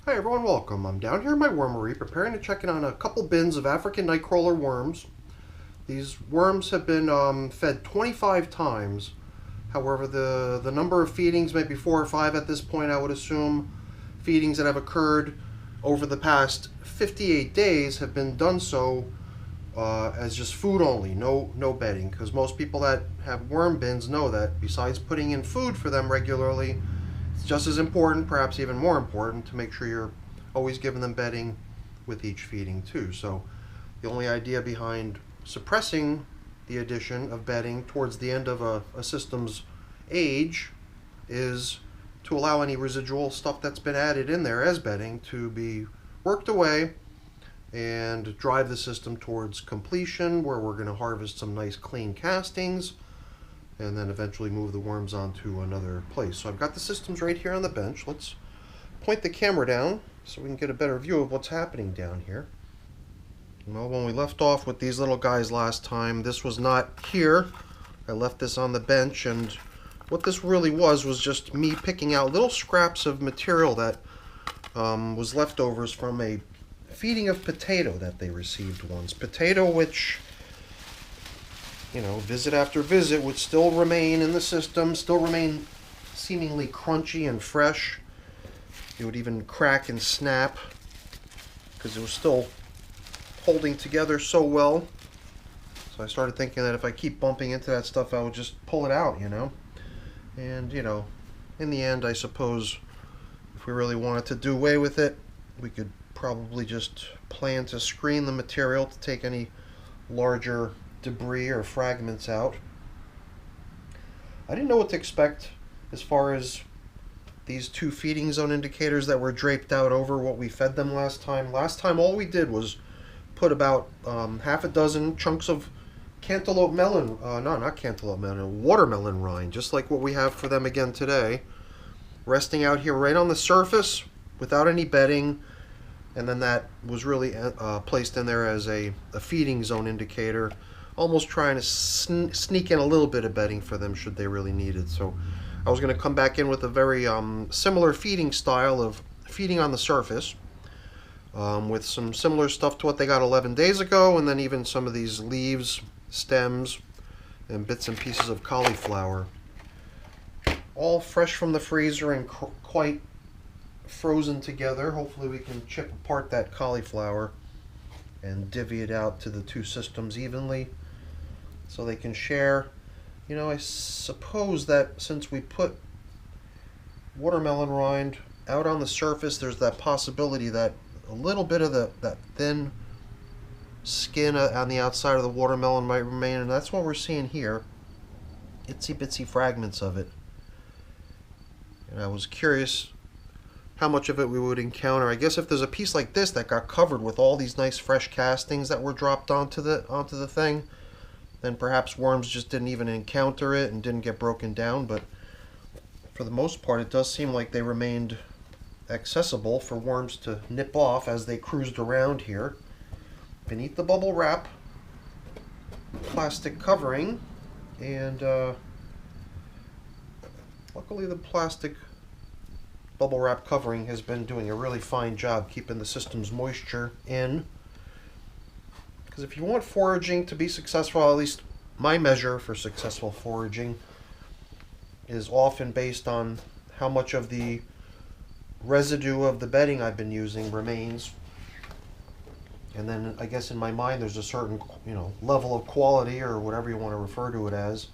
Hi everyone, welcome. I'm down here in my wormery preparing to check in on a couple bins of African nightcrawler worms. These worms have been fed 25 times. However, the number of feedings may be 4 or 5 at this point, I would assume. Feedings that have occurred over the past 58 days have been done so as just food only, no bedding. Because most people that have worm bins know that besides putting in food for them regularly, it's just as important, perhaps even more important, to make sure you're always giving them bedding with each feeding too. So the only idea behind suppressing the addition of bedding towards the end of a system's age is to allow any residual stuff that's been added in there as bedding to be worked away and drive the system towards completion, where we're going to harvest some nice clean castings and then eventually move the worms onto another place. So I've got the systems right here on the bench. Let's point the camera down so we can get a better view of what's happening down here. Well, when we left off with these little guys last time, this was not here. I left this on the bench, and what this really was just me picking out little scraps of material that was leftovers from a feeding of potato that they received once. Potato which, you know, visit after visit would still remain in the system, still remain seemingly crunchy and fresh. It would even crack and snap because it was still holding together so well. So I started thinking that if I keep bumping into that stuff, I would just pull it out, you know. And, you know, in the end, I suppose if we really wanted to do away with it, we could probably just plan to screen the material to take any larger debris or fragments out. I didn't know what to expect as far as these two feeding zone indicators that were draped out over what we fed them last time. Last time all we did was put about half a dozen chunks of cantaloupe melon, not cantaloupe melon, watermelon rind, just like what we have for them again today, resting out here right on the surface without any bedding. And then that was really placed in there as a feeding zone indicator, almost trying to sneak in a little bit of bedding for them should they really need it. So I was going to come back in with a very similar feeding style of feeding on the surface, with some similar stuff to what they got 11 days ago, and then even some of these leaves, stems, and bits and pieces of cauliflower. All fresh from the freezer and quite frozen together. Hopefully we can chip apart that cauliflower and divvy it out to the two systems evenly so they can share. You know, I suppose that since we put watermelon rind out on the surface, there's that possibility that a little bit of that thin skin on the outside of the watermelon might remain, and that's what we're seeing here. Itsy bitsy fragments of it. And I was curious how much of it we would encounter. I guess if there's a piece like this that got covered with all these nice fresh castings that were dropped onto the thing, then perhaps worms just didn't even encounter it and didn't get broken down. But for the most part, it does seem like they remained accessible for worms to nip off as they cruised around here. Beneath the bubble wrap plastic covering, and luckily the plastic bubble wrap covering has been doing a really fine job keeping the system's moisture in. Because if you want foraging to be successful, at least my measure for successful foraging is often based on how much of the residue of the bedding I've been using remains. And then I guess in my mind there's a certain, you know, level of quality, or whatever you want to refer to it as,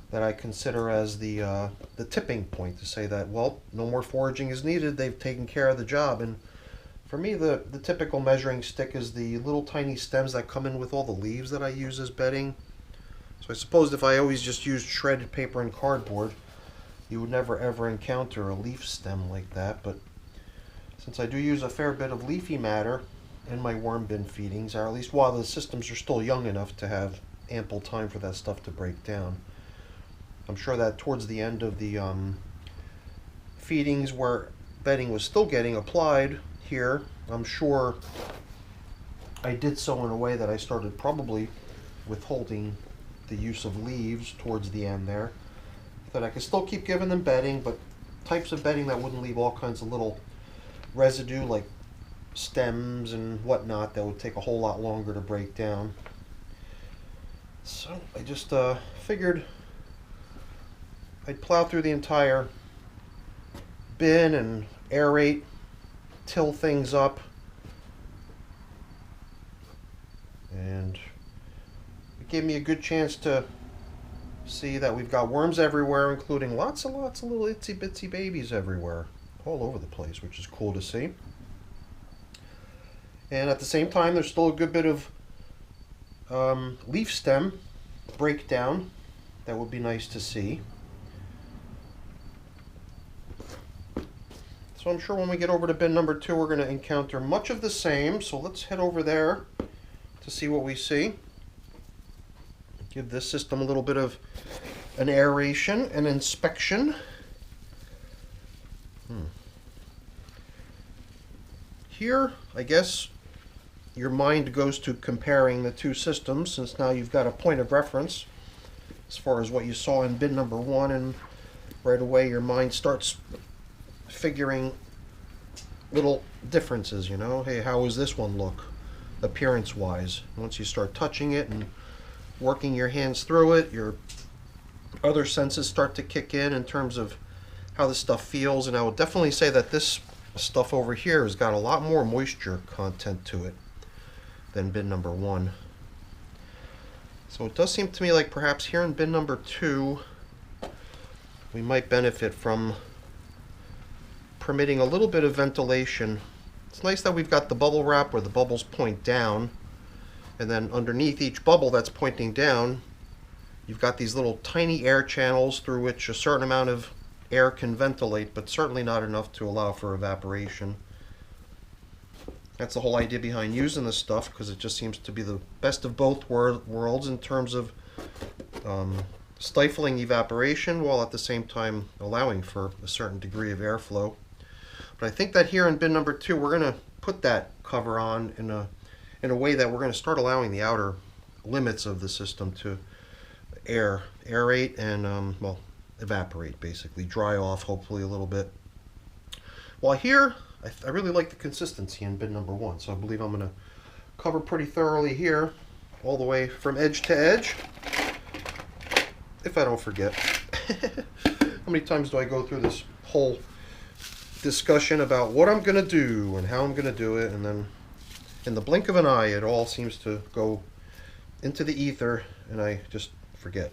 that I consider as the tipping point to say that, well, no more foraging is needed, they've taken care of the job. And for me, the typical measuring stick is the little tiny stems that come in with all the leaves that I use as bedding. So I suppose if I always just used shredded paper and cardboard, you would never ever encounter a leaf stem like that. But since I do use a fair bit of leafy matter in my worm bin feedings, or at least while the systems are still young enough to have ample time for that stuff to break down, I'm sure that towards the end of the feedings where bedding was still getting applied here, I'm sure I did so in a way that I started probably withholding the use of leaves towards the end there, that I could still keep giving them bedding, but types of bedding that wouldn't leave all kinds of little residue like stems and whatnot that would take a whole lot longer to break down. So I just figured I'd plow through the entire bin and aerate, till things up, and it gave me a good chance to see that we've got worms everywhere, including lots and lots of little itsy bitsy babies everywhere, all over the place, which is cool to see. And at the same time, there's still a good bit of leaf stem breakdown that would be nice to see. So I'm sure when we get over to bin number 2, we're going to encounter much of the same. So let's head over there to see what we see. Give this system a little bit of an aeration and inspection. Here, I guess your mind goes to comparing the two systems, since now you've got a point of reference as far as what you saw in bin number 1, and right away your mind starts figuring little differences, you know. Hey, how does this one look appearance wise? Once you start touching it and working your hands through it, your other senses start to kick in terms of how this stuff feels. And I will definitely say that this stuff over here has got a lot more moisture content to it than bin number 1. So it does seem to me like perhaps here in bin number 2 we might benefit from permitting a little bit of ventilation. It's nice that we've got the bubble wrap where the bubbles point down, and then underneath each bubble that's pointing down, you've got these little tiny air channels through which a certain amount of air can ventilate, but certainly not enough to allow for evaporation. That's the whole idea behind using this stuff, because it just seems to be the best of both worlds in terms of stifling evaporation while at the same time allowing for a certain degree of airflow. But I think that here in bin number 2 we're going to put that cover on in a way that we're going to start allowing the outer limits of the system to aerate and well, evaporate, basically dry off hopefully a little bit. While here I really like the consistency in bin number 1, so I believe I'm going to cover pretty thoroughly here all the way from edge to edge, if I don't forget. How many times do I go through this whole discussion about what I'm going to do and how I'm going to do it, and then in the blink of an eye it all seems to go into the ether and I just forget.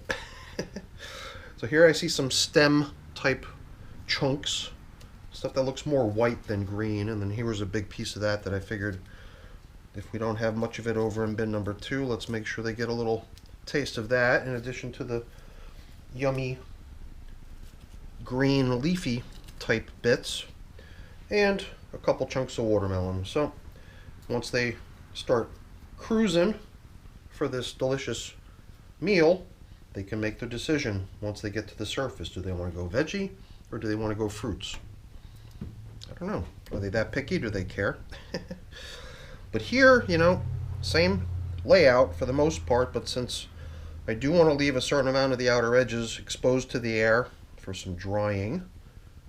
So here I see some stem type chunks, stuff that looks more white than green, and then here was a big piece of that I figured if we don't have much of it over in bin number 2, let's make sure they get a little taste of that, in addition to the yummy green leafy type bits and a couple chunks of watermelon. So once they start cruising for this delicious meal, they can make their decision once they get to the surface. Do they want to go veggie or do they want to go fruits? I don't know. Are they that picky? Do they care? But here, you know, same layout for the most part, but since I do want to leave a certain amount of the outer edges exposed to the air for some drying,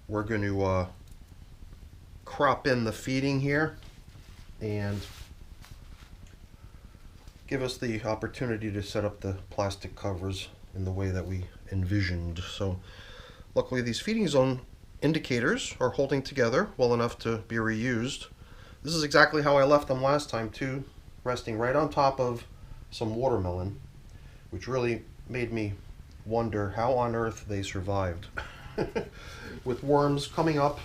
we're going to crop in the feeding here and give us the opportunity to set up the plastic covers in the way that we envisioned. So luckily these feeding zone indicators are holding together well enough to be reused. This is exactly how I left them last time too, resting right on top of some watermelon, which really made me wonder how on earth they survived. With worms coming up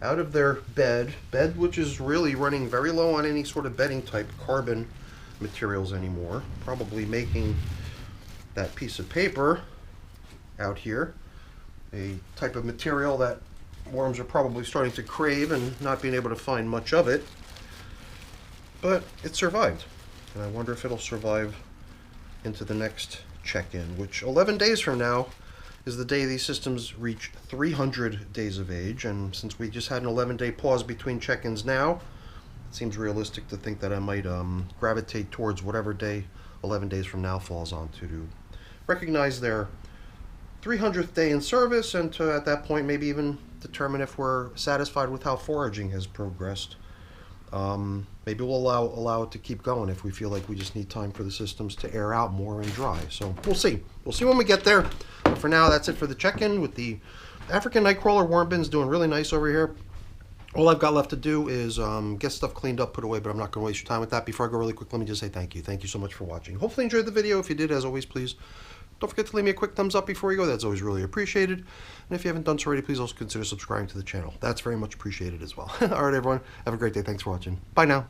out of their bed which is really running very low on any sort of bedding type carbon materials anymore, probably making that piece of paper out here a type of material that worms are probably starting to crave and not being able to find much of it. But it survived, and I wonder if it'll survive into the next check-in, which 11 days from now is the day these systems reach 300 days of age. And since we just had an 11-day pause between check-ins now, it seems realistic to think that I might gravitate towards whatever day 11 days from now falls onto, to recognize their 300th day in service, and to at that point maybe even determine if we're satisfied with how foraging has progressed. Maybe we'll allow it to keep going if we feel like we just need time for the systems to air out more and dry. So we'll see. We'll see when we get there. But for now, that's it for the check-in with the African Nightcrawler worm bins. Doing really nice over here. All I've got left to do is get stuff cleaned up, put away, but I'm not going to waste your time with that. Before I go really quick, let me just say thank you. Thank you so much for watching. Hopefully you enjoyed the video. If you did, as always, please don't forget to leave me a quick thumbs up before you go. That's always really appreciated. And if you haven't done so already, please also consider subscribing to the channel. That's very much appreciated as well. All right, everyone. Have a great day. Thanks for watching. Bye now.